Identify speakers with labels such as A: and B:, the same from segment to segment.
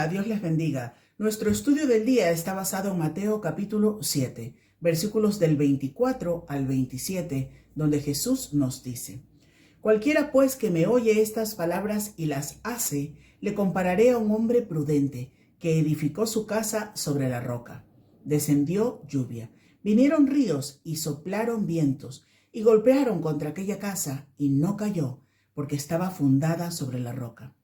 A: Hola, Dios les bendiga. Nuestro estudio del día está basado en Mateo capítulo 7, versículos del 24 al 27, donde Jesús nos dice: Cualquiera pues que me oye estas palabras y las hace, le compararé a un hombre prudente que edificó su casa sobre la roca. Descendió lluvia, vinieron ríos y soplaron vientos y golpearon contra aquella casa y no cayó, porque estaba fundada sobre la roca.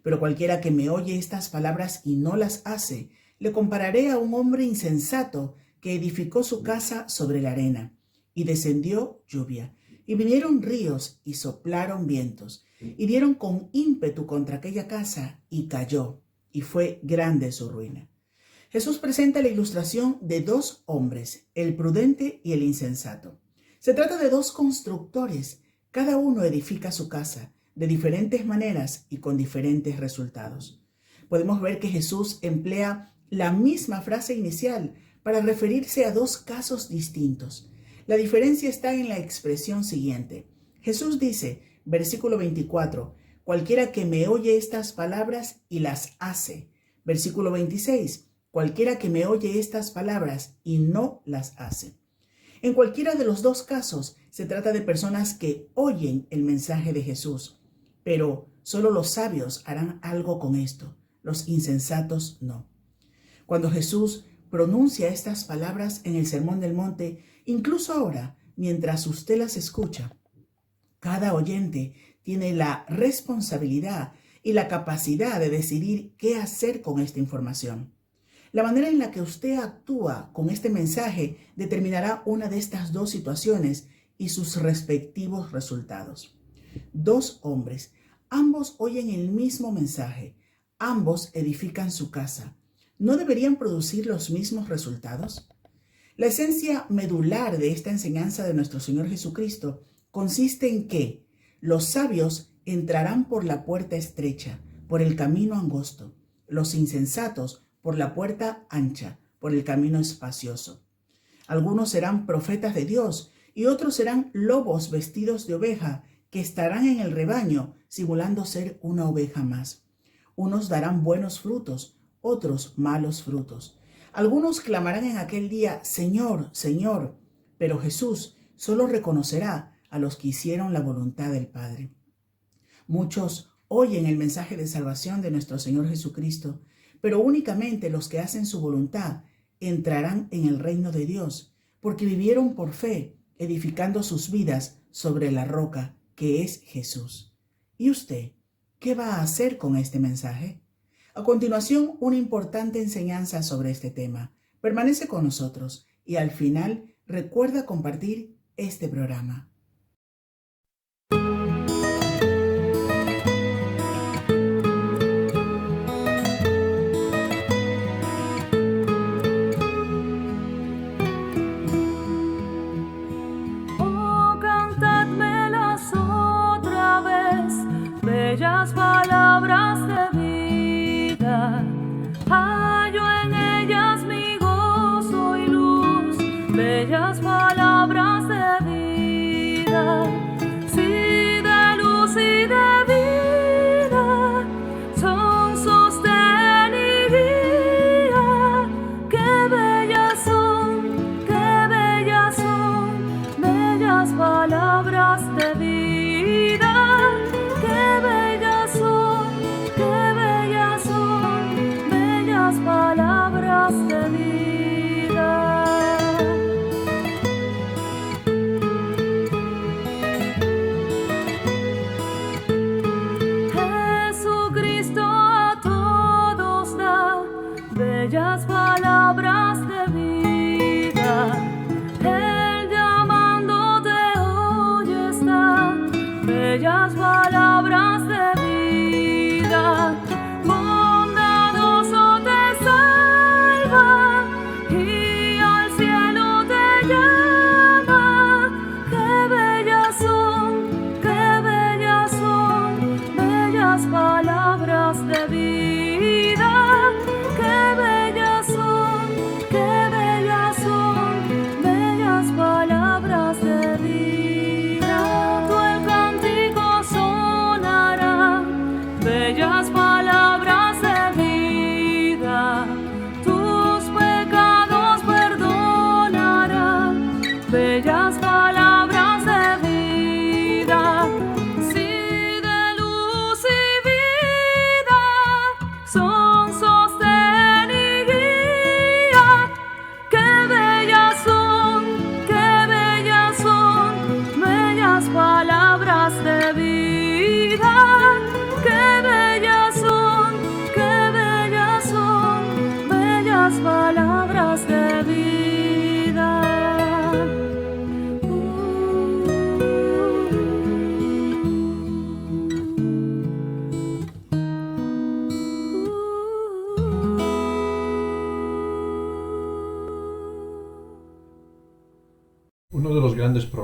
A: Pero cualquiera que me oye estas palabras y no las hace, le compararé a un hombre insensato que edificó su casa sobre la arena. Y descendió lluvia, y vinieron ríos y soplaron vientos, y dieron con ímpetu contra aquella casa, y cayó, y fue grande su ruina. Jesús presenta la ilustración de dos hombres, el prudente y el insensato. Se trata de dos constructores, cada uno edifica su casa, de diferentes maneras y con diferentes resultados. Podemos ver que Jesús emplea la misma frase inicial para referirse a dos casos distintos. La diferencia está en la expresión siguiente. Jesús dice, versículo 24, cualquiera que me oye estas palabras y las hace. Versículo 26, cualquiera que me oye estas palabras y no las hace. En cualquiera de los dos casos se trata de personas que oyen el mensaje de Jesús. Pero solo los sabios harán algo con esto, los insensatos no. Cuando Jesús pronuncia estas palabras en el Sermón del Monte, incluso ahora, mientras usted las escucha, cada oyente tiene la responsabilidad y la capacidad de decidir qué hacer con esta información. La manera en la que usted actúa con este mensaje determinará una de estas dos situaciones y sus respectivos resultados. Dos hombres, ambos oyen el mismo mensaje, ambos edifican su casa. ¿No deberían producir los mismos resultados? La esencia medular de esta enseñanza de nuestro Señor Jesucristo consiste en que los sabios entrarán por la puerta estrecha, por el camino angosto, los insensatos por la puerta ancha, por el camino espacioso. Algunos serán profetas de Dios y otros serán lobos vestidos de oveja, que estarán en el rebaño simulando ser una oveja más. Unos darán buenos frutos, otros malos frutos. Algunos clamarán en aquel día, Señor, Señor, pero Jesús solo reconocerá a los que hicieron la voluntad del Padre. Muchos oyen el mensaje de salvación de nuestro Señor Jesucristo, pero únicamente los que hacen su voluntad entrarán en el reino de Dios, porque vivieron por fe, edificando sus vidas sobre la roca, que es Jesús. ¿Y usted qué va a hacer con este mensaje? A continuación, una importante enseñanza sobre este tema. Permanece con nosotros y al final recuerda compartir este programa.
B: Bellas palabras de vida, hallo en ellas mi gozo y luz. Bellas palabras de vida, sí, de luz y de vida, son sostén y guía. Qué bellas son, bellas palabras de vida. Palabras de vida. Jesucristo a todos da bellas palabras de vida. Él llamándote hoy está, bellas palabras de vida. Palabras de vida, qué bellas son, bellas palabras de vida. Tu el cántico son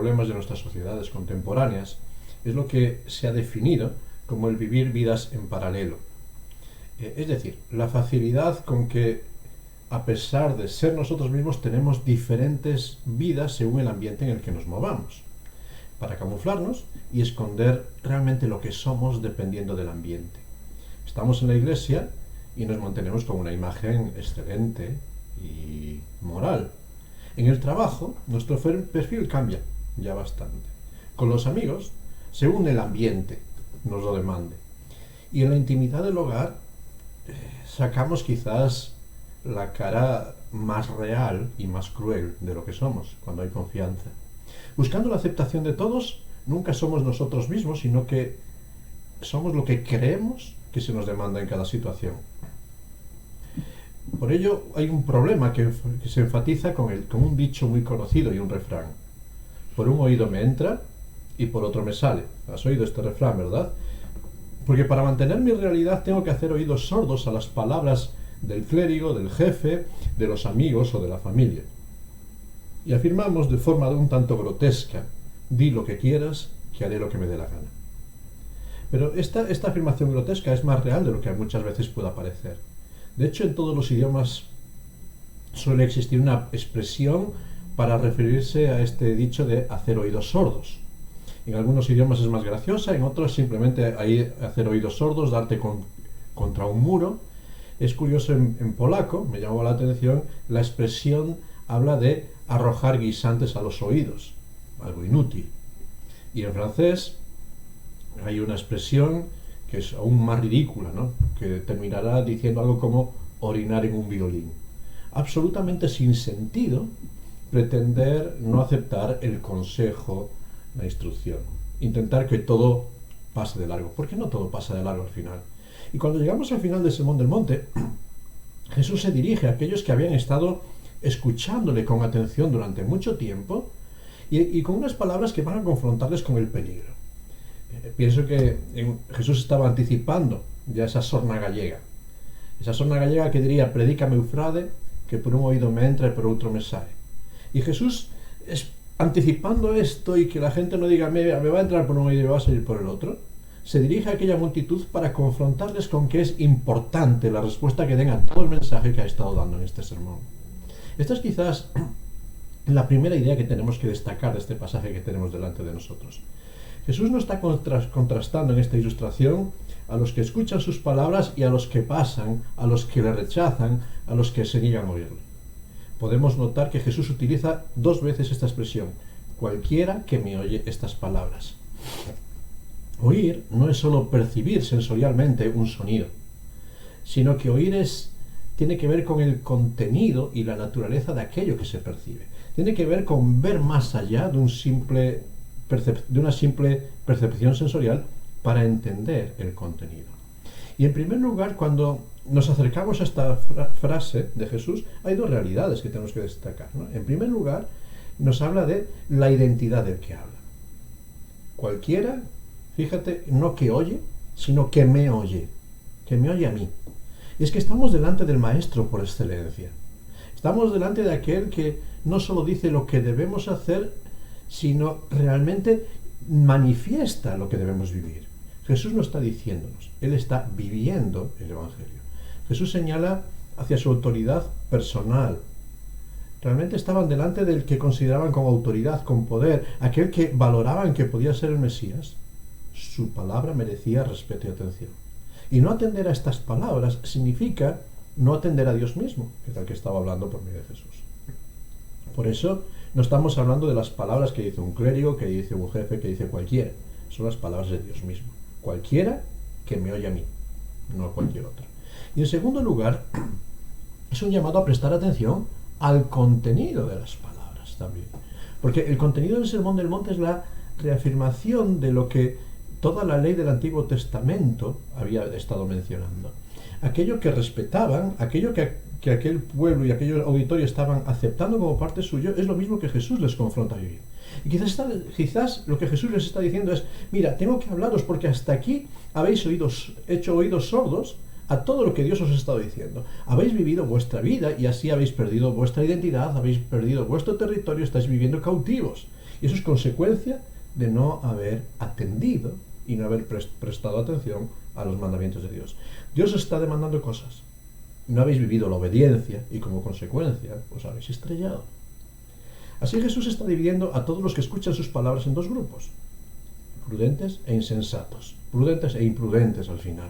C: problemas de nuestras sociedades contemporáneas es lo que se ha definido como el vivir vidas en paralelo. Es decir, la facilidad con que, a pesar de ser nosotros mismos, tenemos diferentes vidas según el ambiente en el que nos movamos, para camuflarnos y esconder realmente lo que somos dependiendo del ambiente. Estamos en la iglesia y nos mantenemos con una imagen excelente y moral. En el trabajo, nuestro perfil cambia ya bastante. Con los amigos, según el ambiente nos lo demande. Y en la intimidad del hogar, sacamos quizás la cara más real y más cruel de lo que somos cuando hay confianza. Buscando la aceptación de todos, nunca somos nosotros mismos, sino que somos lo que creemos que se nos demanda en cada situación. Por ello hay un problema que se enfatiza con un dicho muy conocido y un refrán. Por un oído me entra y por otro me sale. ¿Has oído este refrán, verdad? Porque para mantener mi realidad tengo que hacer oídos sordos a las palabras del clérigo, del jefe, de los amigos o de la familia. Y afirmamos de forma un tanto grotesca: di lo que quieras, que haré lo que me dé la gana. Pero esta afirmación grotesca es más real de lo que muchas veces pueda parecer. De hecho, en todos los idiomas suele existir una expresión para referirse a este dicho de hacer oídos sordos. En algunos idiomas es más graciosa, en otros simplemente hay hacer oídos sordos, darte contra un muro. Es curioso, en polaco, me llamó la atención, la expresión habla de arrojar guisantes a los oídos, algo inútil. Y en francés hay una expresión que es aún más ridícula, ¿no?, que terminará diciendo algo como orinar en un violín. Absolutamente sin sentido pretender no aceptar el consejo, la instrucción, intentar que todo pase de largo, porque no todo pasa de largo al final. Y cuando llegamos al final del Sermón del Monte, Jesús se dirige a aquellos que habían estado escuchándole con atención durante mucho tiempo y con unas palabras que van a confrontarles con el peligro. Pienso que Jesús estaba anticipando ya esa sorna gallega que diría: predícame Eufrade, que por un oído me entra y por otro me sale. Y Jesús, anticipando esto y que la gente no diga me va a entrar por un oído y me va a salir por el otro, se dirige a aquella multitud para confrontarles con que es importante la respuesta que den a todo el mensaje que ha estado dando en este sermón. Esta es quizás la primera idea que tenemos que destacar de este pasaje que tenemos delante de nosotros. Jesús no está contrastando en esta ilustración a los que escuchan sus palabras y a los que pasan, a los que le rechazan, a los que se niegan a oírle. Podemos notar que Jesús utiliza 2 veces esta expresión: cualquiera que me oye estas palabras. Oír no es solo percibir sensorialmente un sonido, sino que oír tiene que ver con el contenido y la naturaleza de aquello que se percibe. Tiene que ver con ver más allá de una simple percepción sensorial para entender el contenido. Y en primer lugar, cuando nos acercamos a esta frase de Jesús, hay 2 realidades que tenemos que destacar, ¿no? En primer lugar, nos habla de la identidad del que habla. Cualquiera, fíjate, no que oye, sino que me oye a mí. Y es que estamos delante del Maestro por excelencia. Estamos delante de aquel que no solo dice lo que debemos hacer, sino realmente manifiesta lo que debemos vivir. Jesús no está diciéndonos, Él está viviendo el Evangelio. Jesús señala hacia su autoridad personal. Realmente estaban delante del que consideraban con autoridad, con poder, aquel que valoraban que podía ser el Mesías. Su palabra merecía respeto y atención. Y no atender a estas palabras significa no atender a Dios mismo, que es el que estaba hablando por medio de Jesús. Por eso no estamos hablando de las palabras que dice un clérigo, que dice un jefe, que dice cualquiera. Son las palabras de Dios mismo. Cualquiera que me oye a mí, no a cualquier otro. Y en segundo lugar, es un llamado a prestar atención al contenido de las palabras también. Porque el contenido del Sermón del Monte es la reafirmación de lo que toda la ley del Antiguo Testamento había estado mencionando. Aquello que respetaban, aquello que aquel pueblo y aquel auditorio estaban aceptando como parte suyo, es lo mismo que Jesús les confronta a vivir. Y quizás lo que Jesús les está diciendo es: mira, tengo que hablaros porque hasta aquí habéis hecho oídos sordos a todo lo que Dios os ha estado diciendo. Habéis vivido vuestra vida y así habéis perdido vuestra identidad, habéis perdido vuestro territorio, estáis viviendo cautivos. Y eso es consecuencia de no haber atendido y no haber prestado atención a los mandamientos de Dios. Dios os está demandando cosas. No habéis vivido la obediencia y como consecuencia os habéis estrellado. Así Jesús está dividiendo a todos los que escuchan sus palabras en dos grupos: prudentes e insensatos, prudentes e imprudentes al final.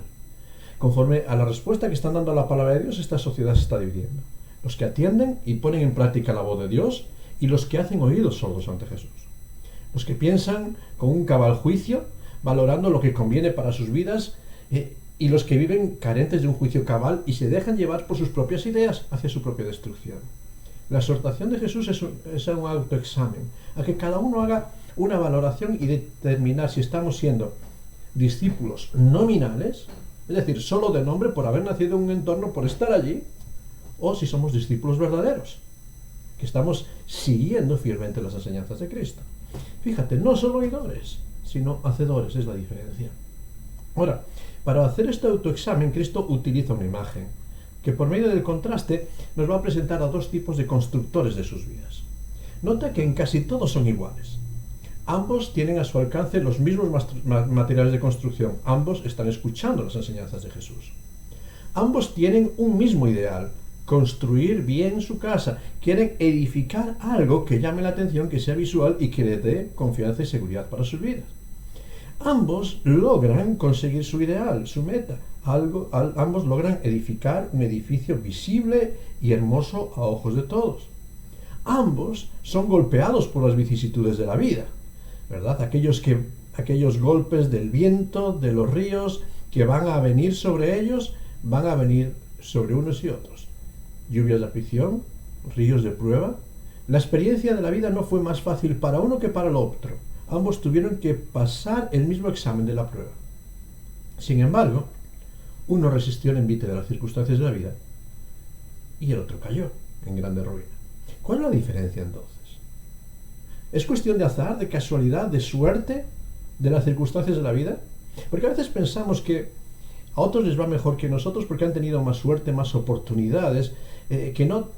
C: Conforme a la respuesta que están dando a la palabra de Dios, esta sociedad se está dividiendo. Los que atienden y ponen en práctica la voz de Dios y los que hacen oídos sordos ante Jesús. Los que piensan con un cabal juicio, valorando lo que conviene para sus vidas, y los que viven carentes de un juicio cabal y se dejan llevar por sus propias ideas hacia su propia destrucción. La exhortación de Jesús es un autoexamen, a que cada uno haga una valoración y determinar si estamos siendo discípulos nominales, es decir, solo de nombre por haber nacido en un entorno, por estar allí, o si somos discípulos verdaderos, que estamos siguiendo fielmente las enseñanzas de Cristo. Fíjate, no solo oidores, sino hacedores, es la diferencia. Ahora, para hacer este autoexamen, Cristo utiliza una imagen que por medio del contraste nos va a presentar a dos tipos de constructores de sus vidas. Nota que en casi todos son iguales. Ambos tienen a su alcance los mismos materiales de construcción. Ambos están escuchando las enseñanzas de Jesús. Ambos tienen un mismo ideal: construir bien su casa. Quieren edificar algo que llame la atención, que sea visual y que les dé confianza y seguridad para sus vidas. Ambos logran conseguir su ideal, su meta. Ambos logran edificar un edificio visible y hermoso a ojos de todos. Ambos son golpeados por las vicisitudes de la vida, ¿verdad? Aquellos golpes del viento, de los ríos, que van a venir sobre ellos, van a venir sobre unos y otros. Lluvias de aflicción, ríos de prueba. La experiencia de la vida no fue más fácil para uno que para el otro. Ambos tuvieron que pasar el mismo examen de la prueba. Sin embargo, uno resistió el envite de las circunstancias de la vida y el otro cayó en grande ruina. ¿Cuál es la diferencia entonces? ¿Es cuestión de azar, de casualidad, de suerte, de las circunstancias de la vida? Porque a veces pensamos que a otros les va mejor que nosotros porque han tenido más suerte, más oportunidades,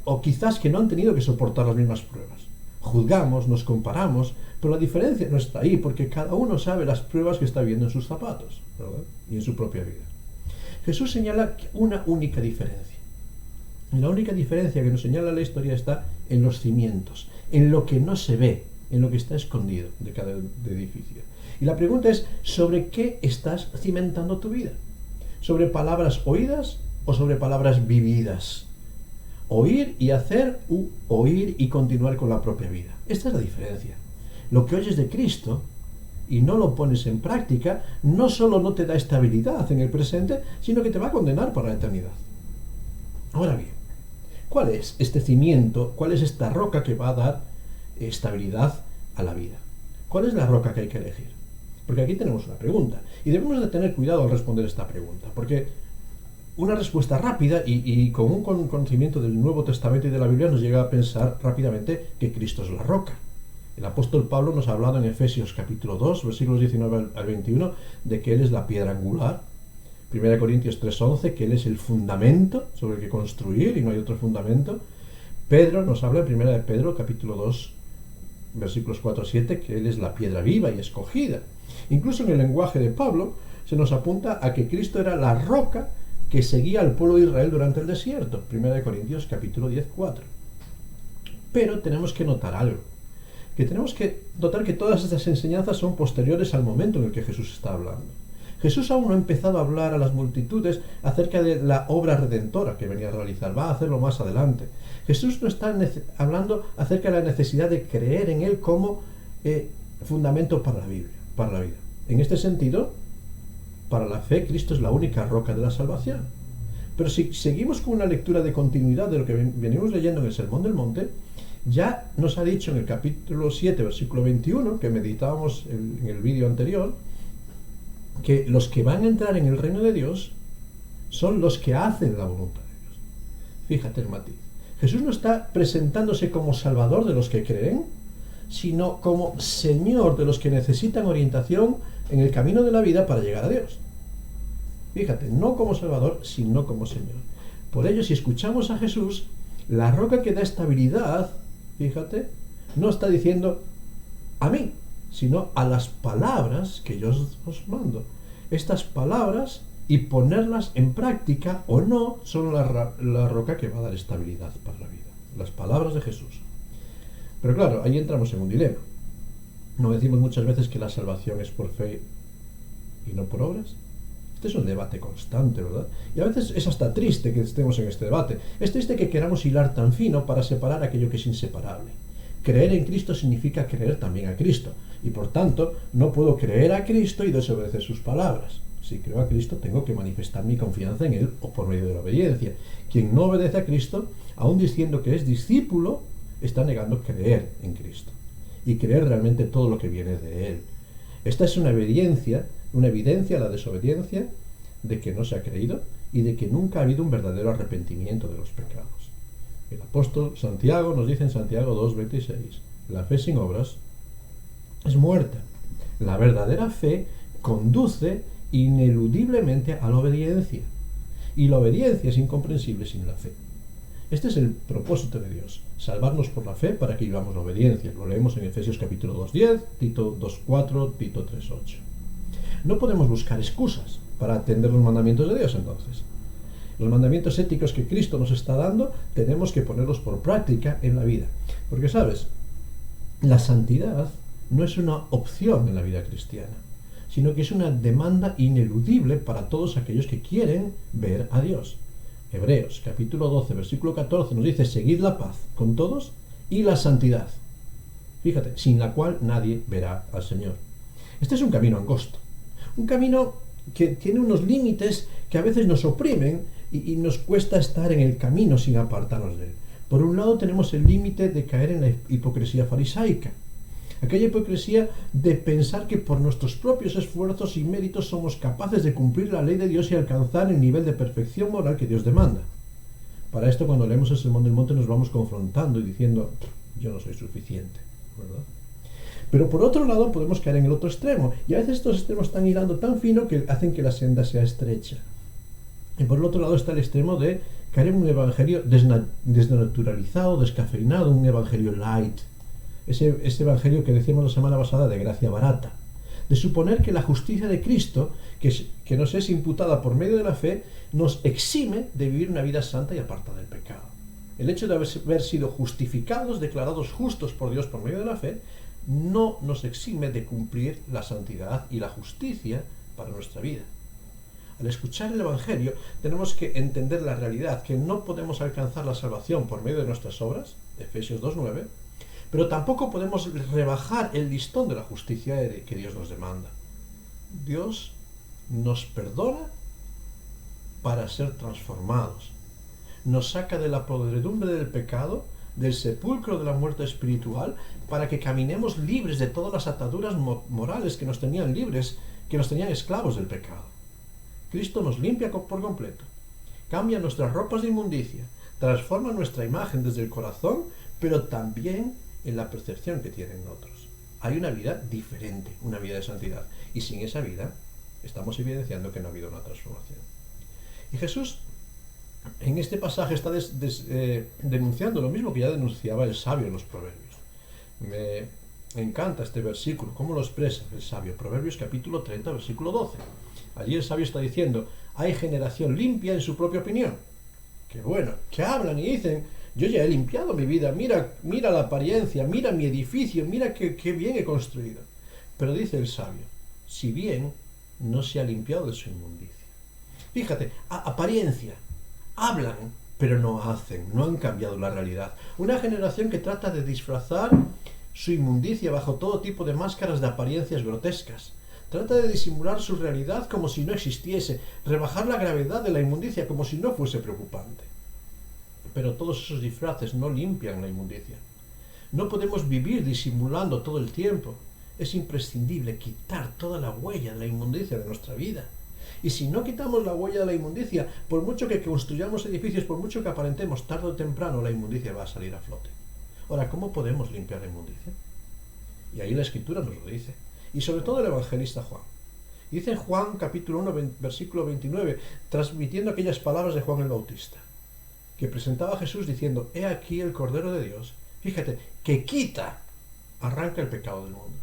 C: o quizás que no han tenido que soportar las mismas pruebas. Juzgamos, nos comparamos, pero la diferencia no está ahí, porque cada uno sabe las pruebas que está viendo en sus zapatos, ¿verdad? Y en su propia vida. Jesús señala una única diferencia. Y la única diferencia que nos señala la historia está en los cimientos, en lo que no se ve, en lo que está escondido de cada edificio. Y la pregunta es: ¿sobre qué estás cimentando tu vida? ¿Sobre palabras oídas o sobre palabras vividas? Oír y hacer, u oír y continuar con la propia vida. Esta es la diferencia. Lo que oyes de Cristo y no lo pones en práctica, no solo no te da estabilidad en el presente, sino que te va a condenar para la eternidad. Ahora bien, ¿cuál es este cimiento? ¿Cuál es esta roca que va a dar estabilidad a la vida? ¿Cuál es la roca que hay que elegir? Porque aquí tenemos una pregunta y debemos de tener cuidado al responder esta pregunta, porque una respuesta rápida y con un conocimiento del Nuevo Testamento y de la Biblia nos llega a pensar rápidamente que Cristo es la roca. El apóstol Pablo nos ha hablado en Efesios capítulo 2, versículos 19 al 21, de que Él es la piedra angular. 1 Corintios 3:11, que Él es el fundamento sobre el que construir y no hay otro fundamento. Pedro nos habla en 1 Pedro capítulo 2, versículos 4 a 7, que Él es la piedra viva y escogida. Incluso en el lenguaje de Pablo se nos apunta a que Cristo era la roca que seguía al pueblo de Israel durante el desierto. 1 Corintios capítulo 10, 4. Pero tenemos que notar algo. Que tenemos que notar que todas estas enseñanzas son posteriores al momento en el que Jesús está hablando. Jesús aún no ha empezado a hablar a las multitudes acerca de la obra redentora que venía a realizar. Va a hacerlo más adelante. Jesús no está hablando acerca de la necesidad de creer en Él como fundamento para la Biblia, para la vida. En este sentido, para la fe, Cristo es la única roca de la salvación. Pero si seguimos con una lectura de continuidad de lo que venimos leyendo en el Sermón del Monte, ya nos ha dicho en el capítulo 7, versículo 21, que meditábamos en el vídeo anterior, que los que van a entrar en el reino de Dios son los que hacen la voluntad de Dios. Fíjate el matiz. Jesús no está presentándose como Salvador de los que creen, sino como Señor de los que necesitan orientación en el camino de la vida para llegar a Dios. Fíjate, no como Salvador, sino como Señor. Por ello, si escuchamos a Jesús, la roca que da estabilidad, fíjate, no está diciendo a mí, sino a las palabras que yo os mando. Estas palabras y ponerlas en práctica o no son la roca que va a dar estabilidad para la vida. Las palabras de Jesús. Pero claro, ahí entramos en un dilema. ¿No decimos muchas veces que la salvación es por fe y no por obras? Este es un debate constante, ¿verdad? Y a veces es hasta triste que estemos en este debate. Es triste que queramos hilar tan fino para separar aquello que es inseparable. Creer en Cristo significa creer también a Cristo. Y por tanto, no puedo creer a Cristo y desobedecer sus palabras. Si creo a Cristo, tengo que manifestar mi confianza en Él o por medio de la obediencia. Quien no obedece a Cristo, aun diciendo que es discípulo, está negando creer en Cristo y creer realmente todo lo que viene de Él. Esta es una evidencia, la desobediencia, de que no se ha creído y de que nunca ha habido un verdadero arrepentimiento de los pecados. El apóstol Santiago nos dice en Santiago 2:26, la fe sin obras es muerta. La verdadera fe conduce ineludiblemente a la obediencia, y la obediencia es incomprensible sin la fe. Este es el propósito de Dios, salvarnos por la fe para que vivamos la obediencia. Lo leemos en Efesios capítulo 2:10, Tito 2:4, Tito 3:8. No podemos buscar excusas para atender los mandamientos de Dios entonces. Los mandamientos éticos que Cristo nos está dando, tenemos que ponerlos por práctica en la vida. Porque, ¿sabes? La santidad no es una opción en la vida cristiana, sino que es una demanda ineludible para todos aquellos que quieren ver a Dios. Hebreos, capítulo 12, versículo 14, nos dice, seguid la paz con todos y la santidad. Fíjate, sin la cual nadie verá al Señor. Este es un camino angosto, un camino que tiene unos límites que a veces nos oprimen y nos cuesta estar en el camino sin apartarnos de él. Por un lado tenemos el límite de caer en la hipocresía farisaica, aquella hipocresía de pensar que por nuestros propios esfuerzos y méritos somos capaces de cumplir la ley de Dios y alcanzar el nivel de perfección moral que Dios demanda. Para esto, cuando leemos el Sermón del Monte, nos vamos confrontando y diciendo, yo no soy suficiente, ¿verdad? Pero por otro lado podemos caer en el otro extremo, y a veces estos extremos están hilando tan fino que hacen que la senda sea estrecha. Y por el otro lado está el extremo de caer en un evangelio desnaturalizado, descafeinado, un evangelio light. Ese evangelio que decíamos la semana pasada de gracia barata, de suponer que la justicia de Cristo, que nos es imputada por medio de la fe, nos exime de vivir una vida santa y apartada del pecado. El hecho de haber sido justificados, declarados justos por Dios por medio de la fe, no nos exime de cumplir la santidad y la justicia para nuestra vida. Al escuchar el evangelio, tenemos que entender la realidad, que no podemos alcanzar la salvación por medio de nuestras obras, Efesios 2:9, pero tampoco podemos rebajar el listón de la justicia que Dios nos demanda. Dios nos perdona para ser transformados. Nos saca de la podredumbre del pecado, del sepulcro de la muerte espiritual, para que caminemos libres de todas las ataduras morales que nos tenían libres, que nos tenían esclavos del pecado. Cristo nos limpia por completo, cambia nuestras ropas de inmundicia, transforma nuestra imagen desde el corazón, pero también en la percepción que tienen otros. Hay una vida diferente, una vida de santidad, y sin esa vida estamos evidenciando que no ha habido una transformación. Y Jesús en este pasaje está denunciando lo mismo que ya denunciaba el sabio en los Proverbios. Me encanta este versículo, cómo lo expresa el sabio. Proverbios capítulo 30, versículo 12. Allí el sabio está diciendo, hay generación limpia en su propia opinión. Qué bueno, que hablan y dicen, yo ya he limpiado mi vida, mira la apariencia, mira mi edificio, mira qué bien he construido. Pero dice el sabio, si bien no se ha limpiado de su inmundicia. Fíjate, apariencia, hablan, pero no hacen, no han cambiado la realidad. Una generación que trata de disfrazar su inmundicia bajo todo tipo de máscaras de apariencias grotescas. Trata de disimular su realidad como si no existiese, rebajar la gravedad de la inmundicia como si no fuese preocupante. Pero todos esos disfraces no limpian la inmundicia. No podemos vivir disimulando todo el tiempo. Es imprescindible quitar toda la huella de la inmundicia de nuestra vida. Y si no quitamos la huella de la inmundicia, por mucho que construyamos edificios, por mucho que aparentemos, tarde o temprano la inmundicia va a salir a flote. Ahora, ¿cómo podemos limpiar la inmundicia? Y ahí la Escritura nos lo dice. Y sobre todo el evangelista Juan. Dice en Juan capítulo 1, versículo 29, transmitiendo aquellas palabras de Juan el Bautista, que presentaba a Jesús diciendo, he aquí el Cordero de Dios, fíjate, que quita arranca el pecado del mundo.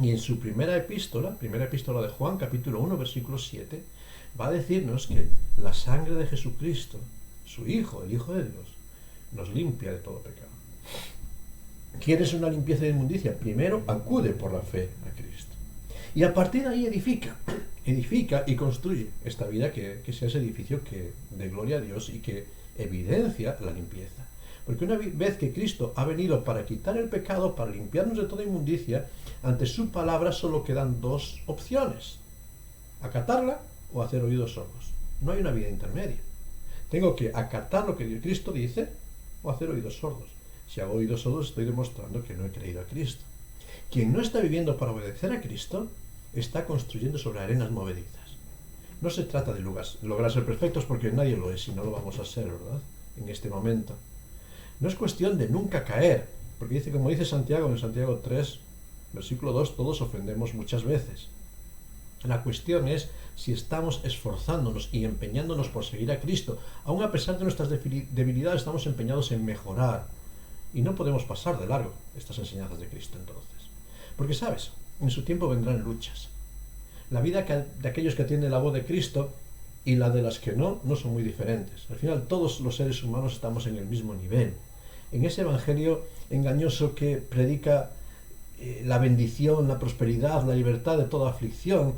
C: Y en su primera epístola de Juan, capítulo 1, versículo 7, va a decirnos que la sangre de Jesucristo, su Hijo, el Hijo de Dios, nos limpia de todo pecado. ¿Quieres una limpieza de inmundicia? Primero acude por la fe a Cristo. Y a partir de ahí edifica y construye esta vida que sea ese edificio de gloria a Dios y que evidencia la limpieza. Porque una vez que Cristo ha venido para quitar el pecado, para limpiarnos de toda inmundicia, ante su palabra solo quedan dos opciones: acatarla o hacer oídos sordos. No hay una vida intermedia. Tengo que acatar lo que Cristo dice o hacer oídos sordos. Si hago oídos sordos, estoy demostrando que no he creído a Cristo. Quien no está viviendo para obedecer a Cristo está construyendo sobre arenas movedizas. No se trata de lograr ser perfectos, porque nadie lo es y no lo vamos a ser, ¿verdad? En este momento. No es cuestión de nunca caer, porque dice, como dice Santiago en Santiago 3, versículo 2, todos ofendemos muchas veces. La cuestión es si estamos esforzándonos y empeñándonos por seguir a Cristo. Aun a pesar de nuestras debilidades, estamos empeñados en mejorar. Y no podemos pasar de largo estas enseñanzas de Cristo entonces. Porque, ¿sabes? En su tiempo vendrán luchas. La vida de aquellos que atienden la voz de Cristo y la de las que no son muy diferentes. Al final, todos los seres humanos estamos en el mismo nivel. En ese evangelio engañoso que predica la bendición, la prosperidad, la libertad de toda aflicción,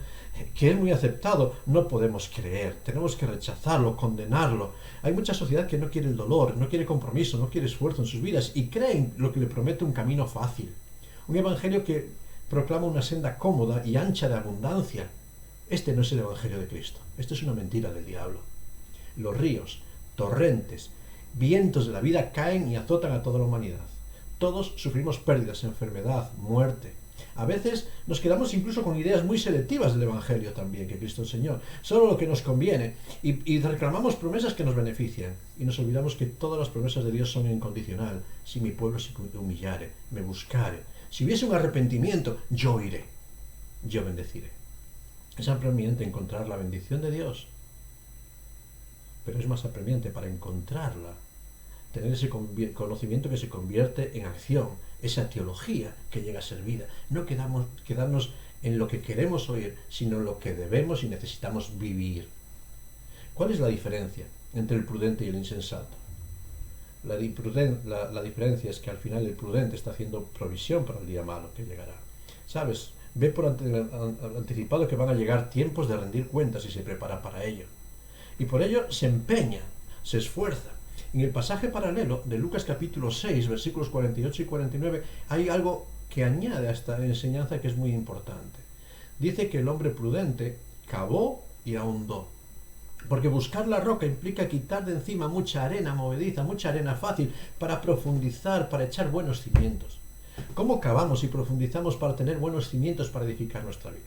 C: que es muy aceptado, no podemos creer, tenemos que rechazarlo, condenarlo. Hay mucha sociedad que no quiere el dolor, no quiere compromiso, no quiere esfuerzo en sus vidas y creen lo que le promete un camino fácil. Un evangelio que proclama una senda cómoda y ancha de abundancia. Este no es el evangelio de Cristo, esto es una mentira del diablo. Los ríos, torrentes, vientos de la vida caen y azotan a toda la humanidad. Todos sufrimos pérdidas, enfermedad, muerte. A veces nos quedamos incluso con ideas muy selectivas del evangelio también que Cristo enseñó, solo lo que nos conviene, y reclamamos promesas que nos benefician, y nos olvidamos que todas las promesas de Dios son incondicional. Si mi pueblo se humillare, me buscare, si hubiese un arrepentimiento, yo iré, yo bendeciré. Es apremiante encontrar la bendición de Dios, pero es más apremiante para encontrarla tener ese conocimiento que se convierte en acción, esa teología que llega a ser vida. No quedarnos en lo que queremos oír, sino en lo que debemos y necesitamos vivir. ¿Cuál es la diferencia entre el prudente y el insensato? La diferencia es que al final el prudente está haciendo provisión para el día malo que llegará. ¿Sabes? Ve por anticipado que van a llegar tiempos de rendir cuentas y se prepara para ello. Y por ello se empeña, se esfuerza. En el pasaje paralelo de Lucas capítulo 6, versículos 48 y 49, hay algo que añade a esta enseñanza que es muy importante. Dice que el hombre prudente cavó y ahondó. Porque buscar la roca implica quitar de encima mucha arena movediza, mucha arena fácil, para profundizar, para echar buenos cimientos. ¿Cómo cavamos y profundizamos para tener buenos cimientos para edificar nuestra vida?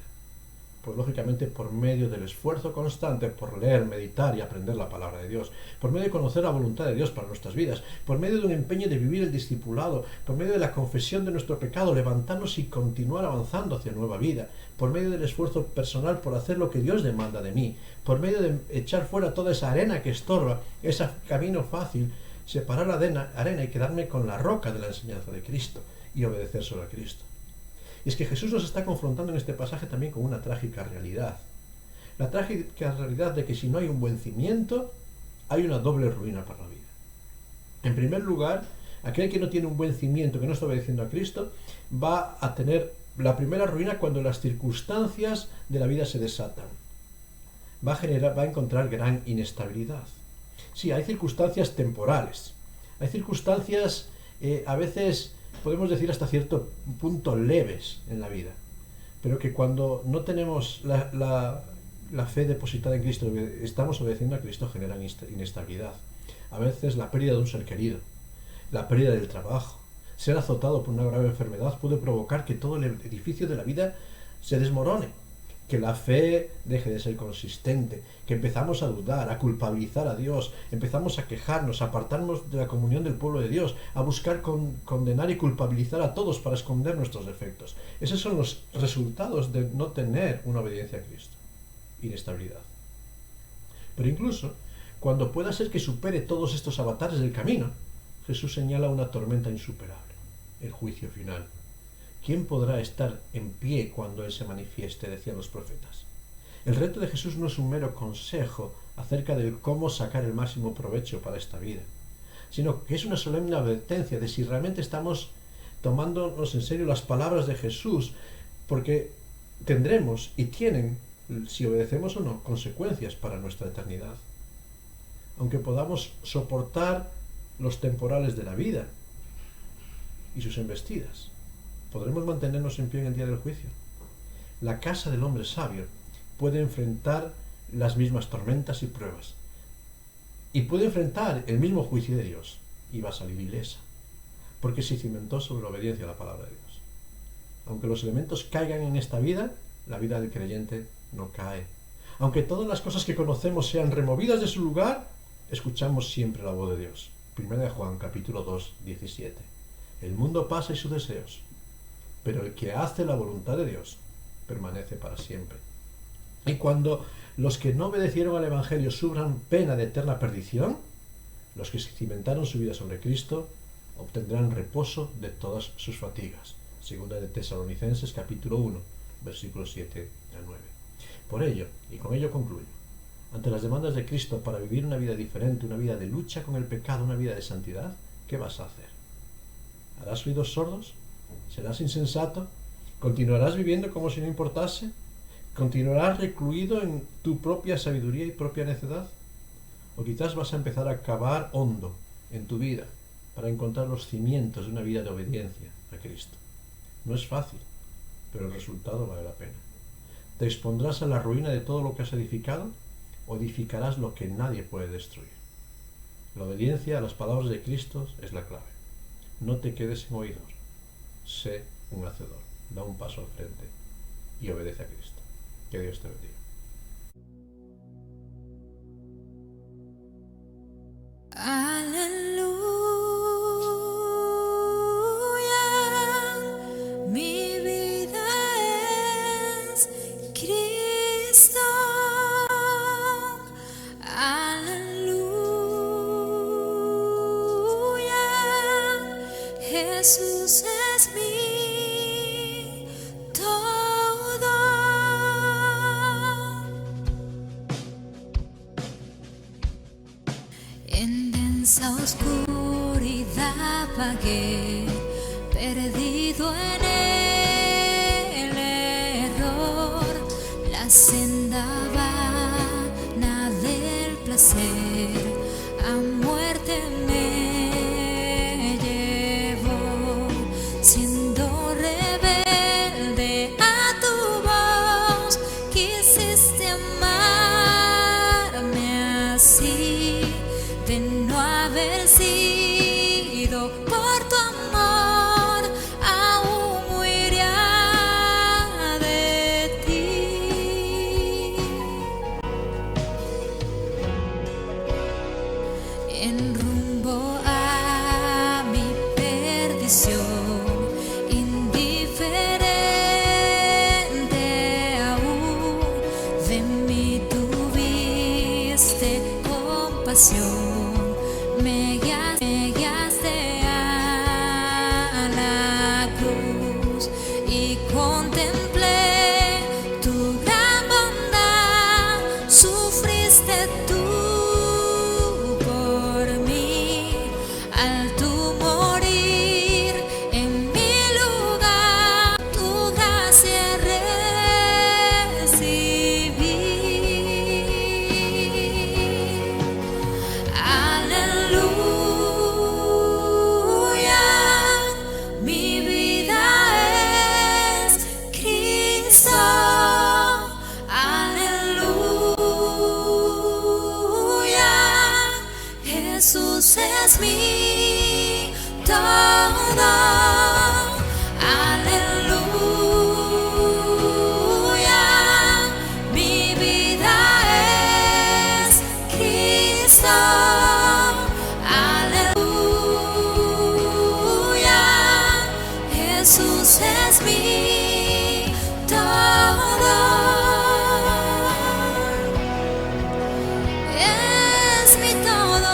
C: Pues lógicamente por medio del esfuerzo constante por leer, meditar y aprender la palabra de Dios, por medio de conocer la voluntad de Dios para nuestras vidas, por medio de un empeño de vivir el discipulado, por medio de la confesión de nuestro pecado, levantarnos y continuar avanzando hacia nueva vida, por medio del esfuerzo personal por hacer lo que Dios demanda de mí, por medio de echar fuera toda esa arena que estorba, ese camino fácil, separar la arena y quedarme con la roca de la enseñanza de Cristo y obedecer solo a Cristo. Y es que Jesús nos está confrontando en este pasaje también con una trágica realidad. La trágica realidad de que si no hay un buen cimiento, hay una doble ruina para la vida. En primer lugar, aquel que no tiene un buen cimiento, que no está obedeciendo a Cristo, va a tener la primera ruina cuando las circunstancias de la vida se desatan. Va a encontrar gran inestabilidad. Sí, hay circunstancias temporales. Hay circunstancias a veces podemos decir hasta cierto punto leves en la vida, pero que cuando no tenemos la fe depositada en Cristo, estamos obedeciendo a Cristo, generan inestabilidad. A veces la pérdida de un ser querido, la pérdida del trabajo, ser azotado por una grave enfermedad puede provocar que todo el edificio de la vida se desmorone, que la fe deje de ser consistente, que empezamos a dudar, a culpabilizar a Dios, empezamos a quejarnos, a apartarnos de la comunión del pueblo de Dios, a buscar condenar y culpabilizar a todos para esconder nuestros defectos. Esos son los resultados de no tener una obediencia a Cristo. Inestabilidad. Pero incluso, cuando pueda ser que supere todos estos avatares del camino, Jesús señala una tormenta insuperable, el juicio final. ¿quién podrá estar en pie cuando Él se manifieste?, decían los profetas. El reto de Jesús no es un mero consejo acerca de cómo sacar el máximo provecho para esta vida, sino que es una solemne advertencia de si realmente estamos tomándonos en serio las palabras de Jesús, porque tendremos y tienen, si obedecemos o no, consecuencias para nuestra eternidad. Aunque podamos soportar los temporales de la vida y sus embestidas, podremos mantenernos en pie en el día del juicio. La casa del hombre sabio puede enfrentar las mismas tormentas y pruebas, y puede enfrentar el mismo juicio de Dios, y va a salir ilesa, porque se cimentó sobre la obediencia a la palabra de Dios. Aunque los elementos caigan en esta vida, la vida del creyente no cae. Aunque todas las cosas que conocemos sean removidas de su lugar, escuchamos siempre la voz de Dios. 1 Juan capítulo 2, 17. El mundo pasa y sus deseos, pero el que hace la voluntad de Dios permanece para siempre. Y cuando los que no obedecieron al Evangelio sufran pena de eterna perdición, los que se cimentaron su vida sobre Cristo obtendrán reposo de todas sus fatigas. Segunda de Tesalonicenses capítulo 1, versículos 7 al 9. Por ello, y con ello concluyo, ante las demandas de Cristo para vivir una vida diferente, una vida de lucha con el pecado, una vida de santidad, ¿qué vas a hacer? ¿Harás oídos sordos? ¿Serás insensato? ¿Continuarás viviendo como si no importase? ¿Continuarás recluido en tu propia sabiduría y propia necedad? ¿O quizás vas a empezar a cavar hondo en tu vida para encontrar los cimientos de una vida de obediencia a Cristo? No es fácil, pero el resultado vale la pena. ¿Te expondrás a la ruina de todo lo que has edificado o edificarás lo que nadie puede destruir? La obediencia a las palabras de Cristo es la clave. No te quedes en oidor, sé un hacedor, da un paso al frente y obedece a Cristo. Que Dios te bendiga.
B: Aleluya, mi vida es Cristo. Aleluya, Jesús es mi todo. En densa oscuridad vagué, perdido en el error, la senda vana del placer a muerte me llevó, siendo rebelde a tu voz, quisiste amarme así. De no haber sido por tu amor, aún huiría de ti. En rumbo a mi perdición, indiferente aún, de mí tuviste compasión. Me guiaste a la cruz y contemplé tu gran bondad. Sufriste tú por mí al tu morir en mi lugar. Tu gracia recibí. Aleluya, mi vida es Cristo. Aleluya, Jesús es mi todo. Aleluya, mi vida es Cristo. Aleluya, Jesús es mi todo. Es mi todo.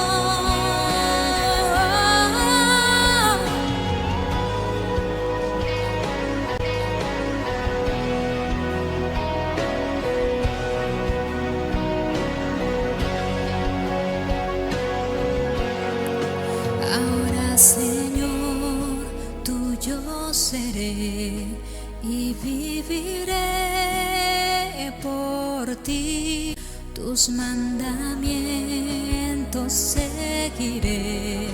B: ti, tus mandamientos seguiré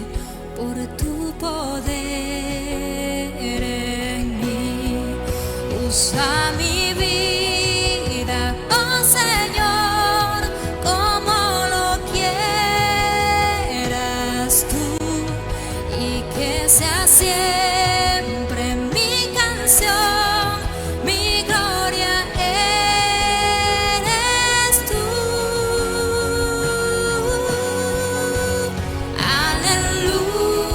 B: por tu poder en mí. Usa mi vida, oh Señor, como lo quieras tú, y que sea siempre mi canción, mi gloria eres tú. Aleluya,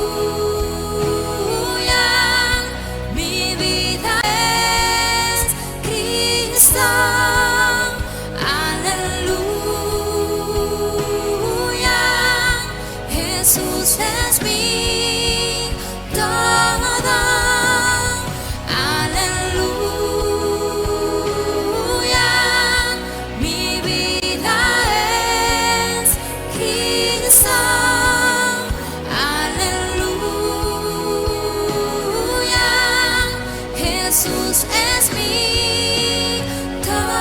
B: mi vida es Cristo. Aleluya, Jesús es mi todo. Aleluya, mi vida es Cristo. Aleluya, Jesús es mi todo.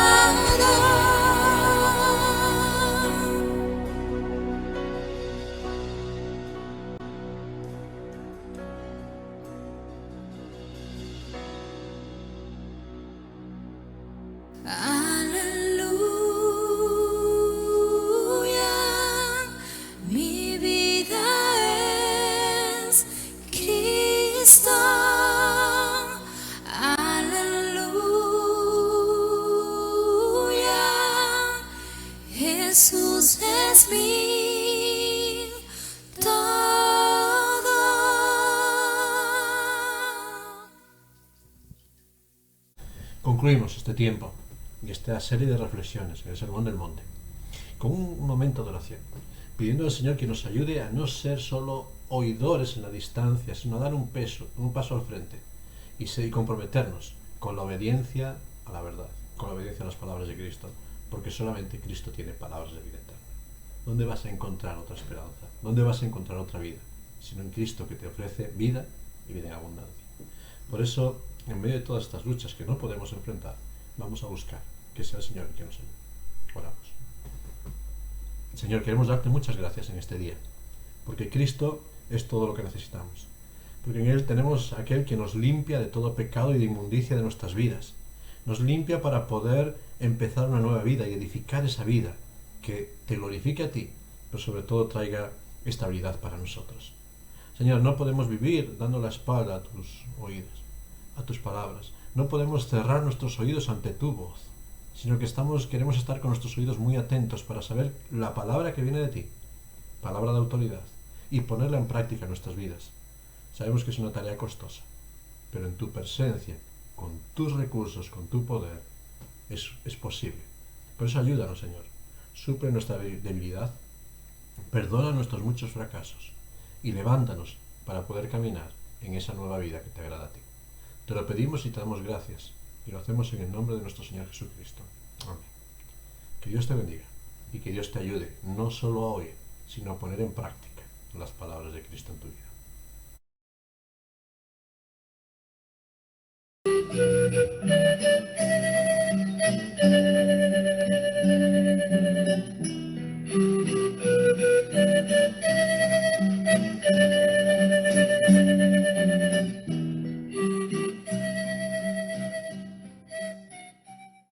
B: Aleluya, mi vida es Cristo. Aleluya, Jesús es mi todo.
C: Concluimos este tiempo y esta serie de reflexiones en el Sermón del Monte con un momento de oración, pidiendo al Señor que nos ayude a no ser solo oidores en la distancia, sino a dar un paso al frente y comprometernos con la obediencia a la verdad, con la obediencia a las palabras de Cristo, porque solamente Cristo tiene palabras de vida eterna. ¿Dónde vas a encontrar otra esperanza? ¿Dónde vas a encontrar otra vida? Sino en Cristo, que te ofrece vida y vida en abundancia. Por eso, en medio de todas estas luchas que no podemos enfrentar, vamos a buscar que sea el Señor el que nos ayude. Oramos. Señor, queremos darte muchas gracias en este día, porque Cristo es todo lo que necesitamos, porque en Él tenemos aquel que nos limpia de todo pecado y de inmundicia de nuestras vidas, nos limpia para poder empezar una nueva vida y edificar esa vida que te glorifique a ti, pero sobre todo traiga estabilidad para nosotros. Señor, no podemos vivir dando la espalda a tus oídos, a tus palabras, no podemos cerrar nuestros oídos ante tu voz, sino que queremos estar con nuestros oídos muy atentos para saber la palabra que viene de ti, palabra de autoridad, y ponerla en práctica en nuestras vidas. Sabemos que es una tarea costosa, pero en tu presencia, con tus recursos, con tu poder, es posible. Por eso ayúdanos, Señor. Suple nuestra debilidad, perdona nuestros muchos fracasos y levántanos para poder caminar en esa nueva vida que te agrada a ti. Te lo pedimos y te damos gracias, y lo hacemos en el nombre de nuestro Señor Jesucristo. Amén. Que Dios te bendiga y que Dios te ayude no solo a oír, sino a poner en práctica las palabras de Cristo en tu vida.